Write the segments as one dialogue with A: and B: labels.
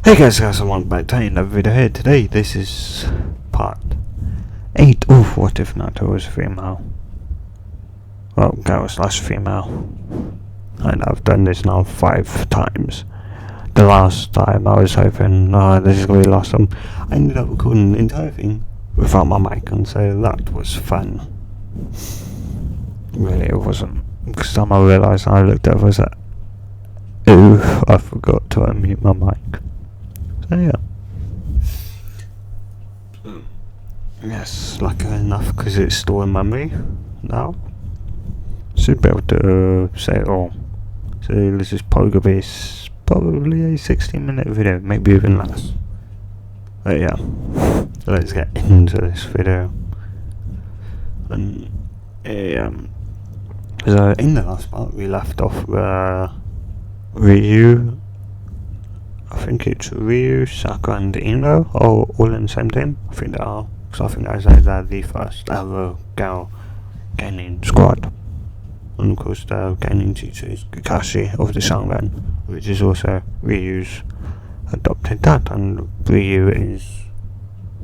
A: Hey guys, welcome back to another video here. Today, this is part 8 of What If Naruto Was a Female. Well, girl slash female. And I've done this now 5 times. The last time I was hoping, this is going to be the last time. I ended up recording the entire thing without my mic on, so that was fun. Really, it wasn't. Because time I realised, I looked up, I was like, ooh, I forgot to unmute my mic. So yeah. Yes, lucky enough because it's still in memory now. Should be able to say it all. So this is probably a 16-minute video, maybe even less. But yeah, so let's get into this video. And so in the last part we left off Ryu. I think it's Ryu, Sakura and Ino all in the same team. I think they are, because I think they're the first ever girl gaining squad. And of course the gaining teacher is Kakashi of the Sharingan, which is also Ryu's adopted dad, and Ryu is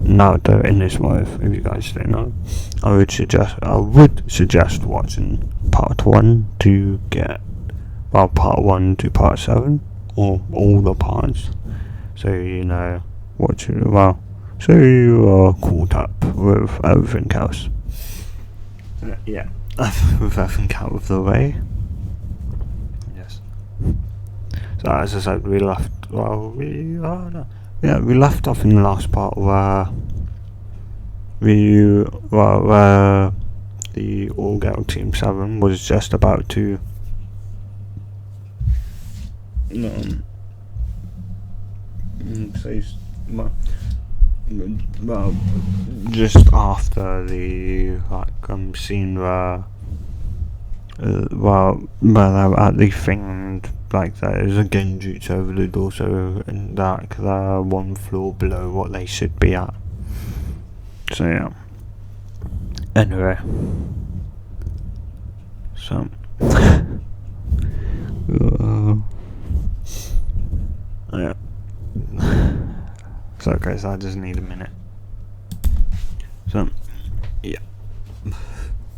A: Naruto in this life, if you guys don't know. I would suggest watching part 1 to get, well, part 1 to part 7. Or all the parts, so you know what you, so you are caught up with everything else. Yeah, with everything out of the way. Yes. So as I said, we left. We left off in the last part where the all-girl team 7 was just about to. Just after the scene where where they're at the thing, and there's a genjutsu over the door, so and they're one floor below what they should be at. So yeah. Anyway, so. Yeah. So guys, I just need a minute. So yeah.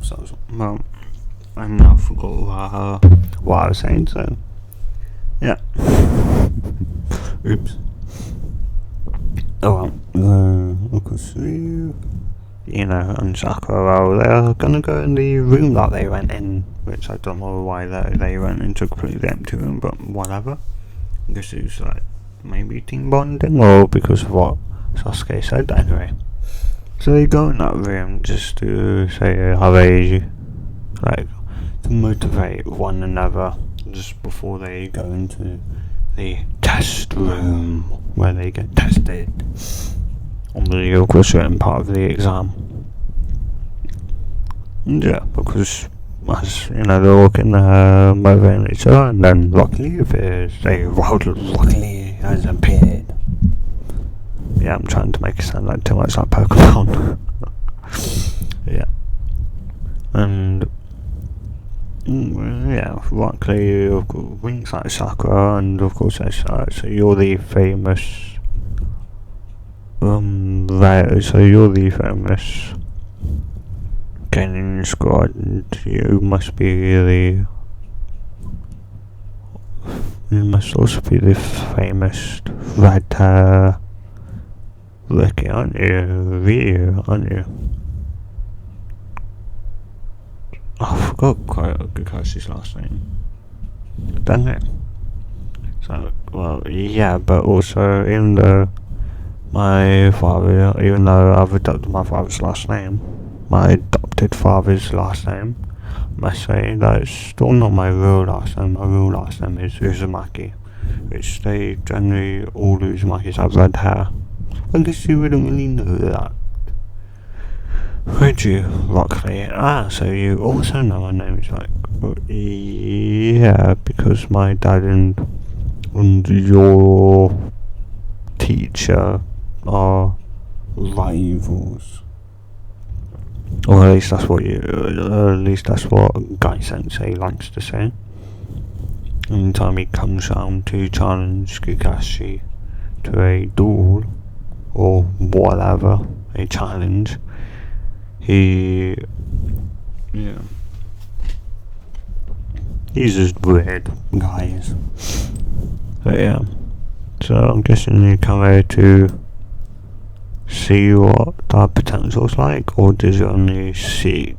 A: So well, I now forgot what I was saying. So yeah. Oops. Oh well. Of course, and Sakura, they're gonna go in the room that they went in, which I don't know why they went into a completely empty room, but whatever. I guess it was maybe team bonding, or because of what Sasuke said. Anyway, so they go in that room just to say how they to motivate one another just before they go into the test room where they get tested on the certain part of the exam. And yeah, because as you know, they're walking motivating each other, and then luckily has appeared. Yeah, I'm trying to make it sound like too much like Pokemon. Yeah. And yeah, luckily of course winks like Sakura, and of course so you're the famous gaining squad, and you must also be the famous red hair Ricky, aren't you? Ryu, aren't you? I forgot Kakashi's last name. Dang it. So, well, yeah, but also, even though I've adopted my father's last name, my adopted father's last name, I must say that it's still not my real last name. My real last name is Uzumaki, which they generally all Uzumakis have red hair. I guess you wouldn't really know that, would you, Rockley? So you also know my name is yeah, because my dad and your teacher are rivals. Or at least that's what Guy Sensei likes to say. Anytime he comes round to challenge Kakashi to a duel or whatever, a challenge, he's just weird, guys. But yeah, so I'm guessing you come here to see what the potential's like, or does it only seek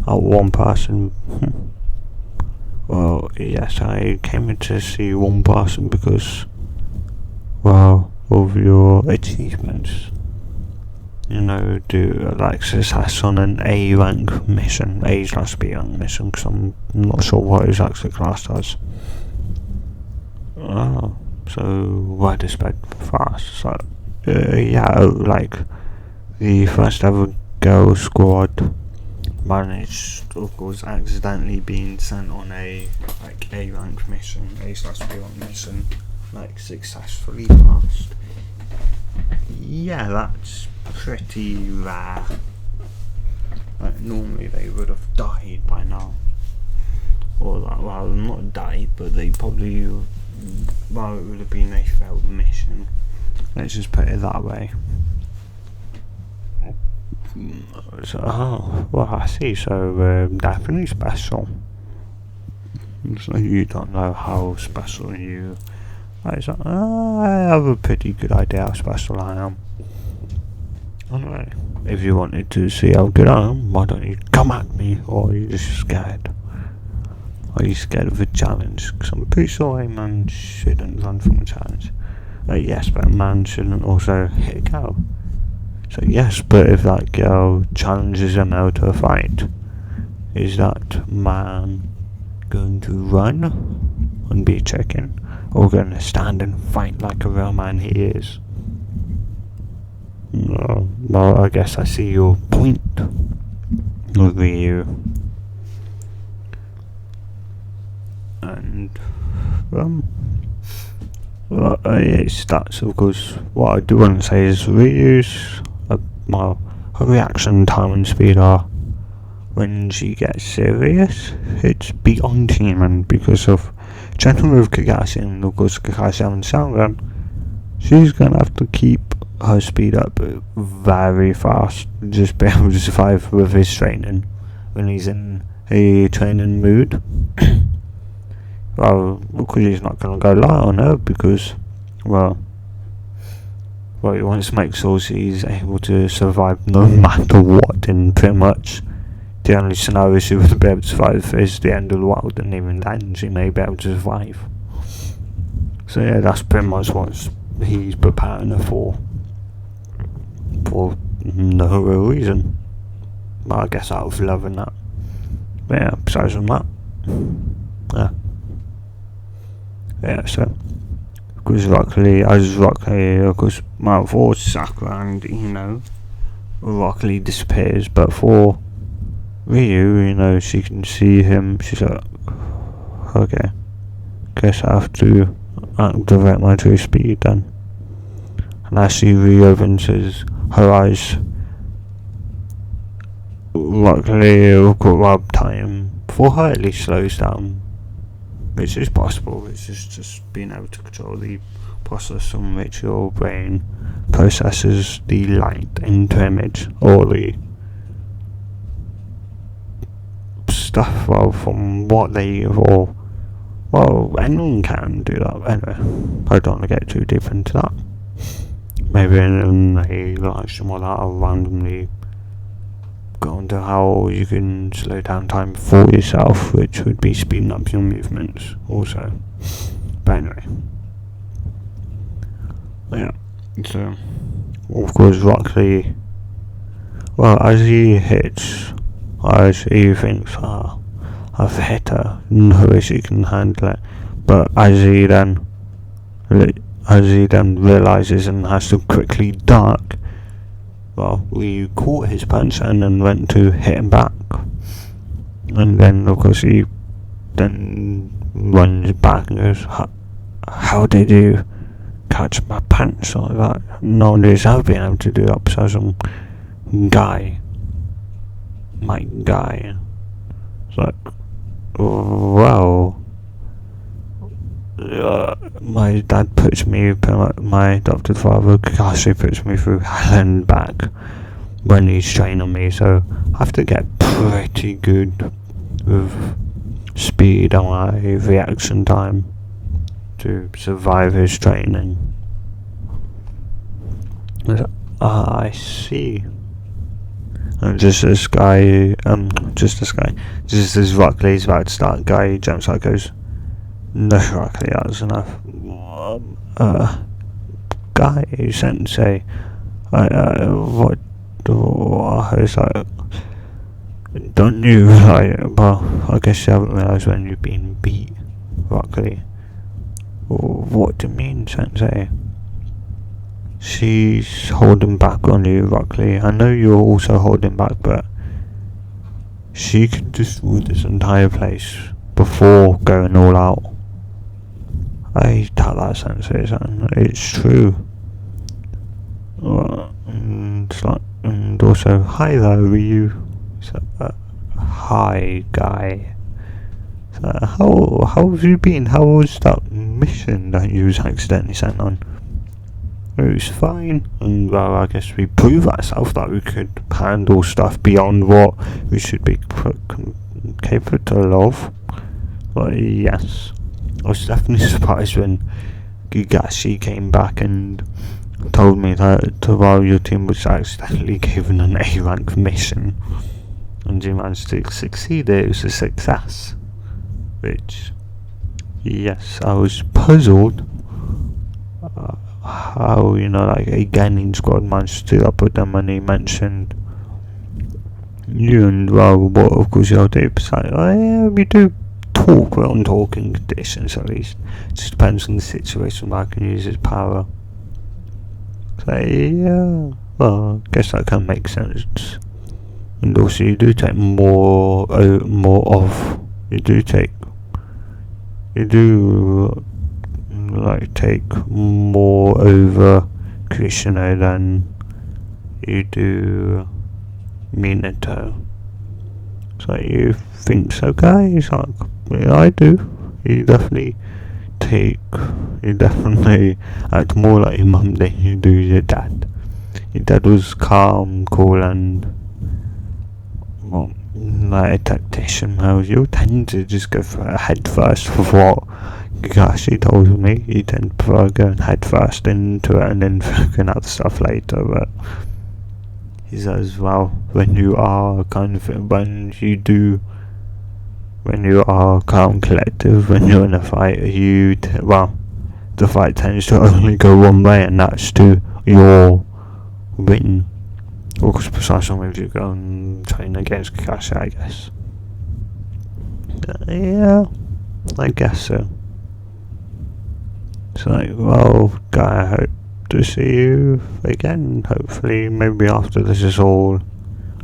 A: out one person? Well, yes, I came in to see one person because, well, of your achievements. You know, do like success on an A rank mission, A/B rank mission, because I'm not sure what exactly class does. Oh, so why to spread fast? So, yeah, like the first ever girl squad managed, of course, accidentally being sent on a like A rank mission, A/B rank mission, like successfully passed. Yeah, that's pretty rare. Like normally they would have died by now, or like, well, not died, but they probably, well, it would have been a failed mission. Let's just put it that way. So, oh, well, I see. So definitely special. So you don't know how special you. Like, I have a pretty good idea how special I am. Anyway, if you wanted to see how good I am, why don't you come at me? Or are you just scared? Are you scared of a challenge? Because I'm pretty sure a man shouldn't run from a challenge. Yes, but a man shouldn't also hit a girl. So yes, but if that girl challenges him out to a fight, is that man going to run and be a chicken, or going to stand and fight like a real man he is? Well, I guess I see your point with you. And well, it's that's of course what I do want to say is Ryu's her reaction time and speed are, when she gets serious, it's beyond human. Because of General of Kakashi, and of course Kakashi having Sharingan, she's gonna have to keep her speed up very fast, just be able to survive with his training when he's in a training mood. Well, because he's not gonna go light on her, because well, he wants to make sure she's able to survive no matter what. In pretty much the only scenario she would be able to survive is the end of the world, and even then she may be able to survive. So yeah, that's pretty much what he's preparing her for no real reason. But I guess out of love and that. But yeah, besides from that, yeah, so because luckily, of course, well, for Sakura and luckily disappears, but for Ryu, she can see him. She's like, okay, guess I have to activate my true speed then. And as she reopens her eyes, luckily, time for her at least slows down, which is possible. It's just being able to control the process on which your brain processes the light into image, or the stuff, well, from what anyone can do that. Anyway, I don't want to get too deep into that. Maybe in a live stream or that, I'll randomly go into how you can slow down time for yourself, which would be speeding up your movements also. But anyway, yeah, so of course Rock Lee, well, as he thinks, I've hit her, no way she can handle it, but as he then realizes and has to quickly duck, well, we caught his punch and then went to hit him back, and then of course he then runs back and goes, how did you catch my punch like that? No one has ever been able to do that besides some guy. It's like, well, my dad puts me, my adopted father, Kakashi puts me through hell and back when he's training me, so I have to get pretty good with speed and my reaction time to survive his training. I see. And just this Rock Lee's about to start, guy jumps out, goes, no, Rock Lee, that's enough. Guy, sensei, what, it's like, don't you, like, well, I guess you haven't realised when you've been beat, Rock Lee. What do you mean, sensei? She's holding back on you, Rock Lee. I know you're also holding back, but she could destroy this entire place before going all out. I doubt that, sensei, son. It's true. And also, hi there, Ryu. Hi, guy. How have you been? How was that mission that you was accidentally sent on? It was fine, and well, I guess we proved ourselves that we could handle stuff beyond what we should be capable of. But yes, I was definitely surprised when Gigashi came back and told me that while your team was accidentally given an A rank mission and you managed to succeed, it was a success. Which, yes, I was puzzled how, like a gaming squad managed to do that, but then when he mentioned you and, well, what of course you'll do, it's like, oh yeah, we do talk, we're on talking conditions at least. It just depends on the situation where I can use his power. So yeah, well, I guess that can make sense. And also you do take more of, you do take more over Kushino than you do Minato. So you think so, guys? Like, yeah, I do. You definitely act more like your mum than you do your dad. Your dad was calm, cool, and well, like a tactician. Well, you tend to just go for a head first with what Kakashi told me. You tend to prefer going head first into it and then figuring out the stuff later, but he says, well, when you are calm, collective, when you're in a fight, the fight tends to only go one way, and that's to your win. Of course, precisely when you go and train against Kakashi, I guess. Yeah, I guess so. So, well, guy, I hope to see you again, hopefully, maybe after this is all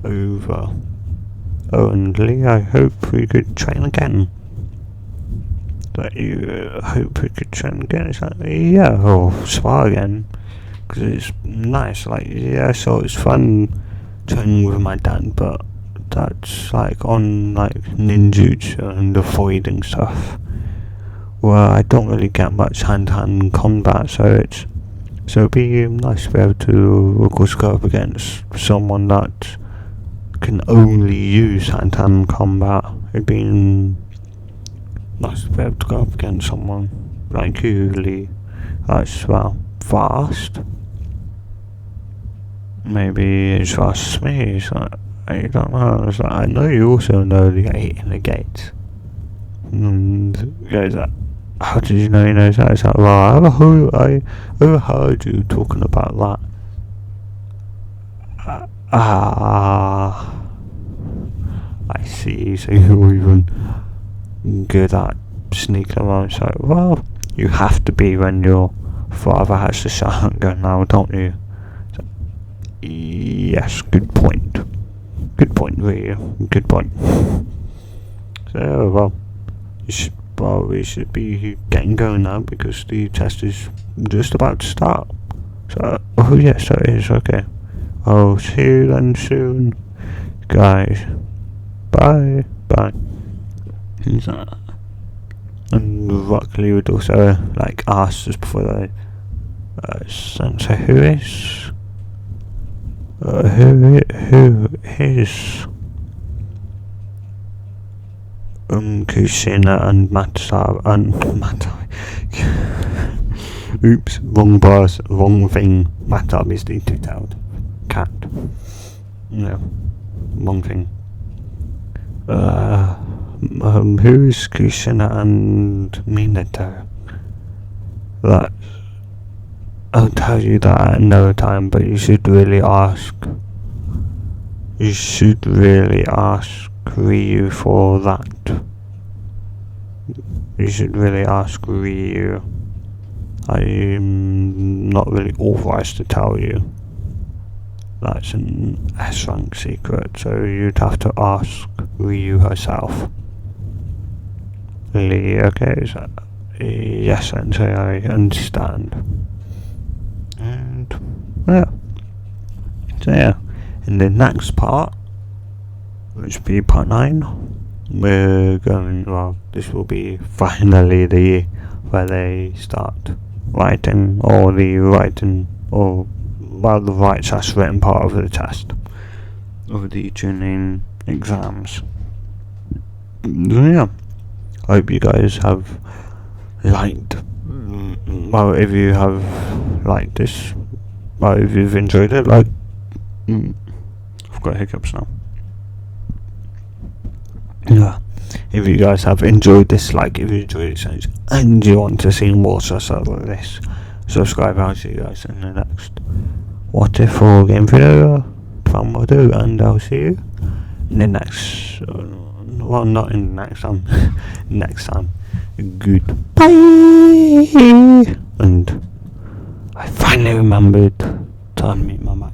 A: over. Oh, and Lee, I hope we could train again. Hope we could train again. It's like, yeah, or spar again. Because it's nice, like, yeah, so it's fun training with my dad, but that's like on like ninjutsu and avoiding stuff. Well, I don't really get much hand-to-hand combat, so it'd be nice to be able to, of course, go up against someone that can only use hand-to-hand combat. It'd be nice to be able to go up against someone like you, Lee. That's, well, fast. Maybe as fast as me. It's like, I don't know. It's like, I know you also know the 8 in the gate. And goes like, how did you know he knows that? It's like, well, I overheard you talking about that. I see. So you're even good at sneaking around. It's like, well, you have to be when your father has the shotgun now, don't you? So, yes, good point. Good point, really. Good point. So, well, we should be getting going now because the test is just about to start. So, oh yes, it is, okay. I'll see you then soon, guys. Bye. And Rock Lee would also like ask just before they so who is Kushina and Matai. Oops, wrong thing. Matab is the two-tailed cat. No, wrong thing. Who's Kushina and Minato? That I'll tell you that at another time, but you should really ask. You should really ask Ryu for that. You should really ask Ryu. I'm not really authorized to tell you. That's an S rank secret, so you'd have to ask Ryu herself. Lee, okay, so yes, Sensei, I understand. And yeah. So yeah, in the next part, which will be part 9, we're going, well, this will be finally the year where they start writing, or the writing, or well, the written part of the test, of the chunin exams. So yeah, I hope you guys have liked, well, if you have liked this, well, if you've enjoyed it, like, I've got hiccups now. Yeah, if you guys have enjoyed this, like, if you enjoyed it and you want to see more stuff like this, subscribe. I'll see you guys in the next What If or game video, and I'll see you in the next, well, not in the next time, next time. Goodbye. And I finally remembered to unmute my mic.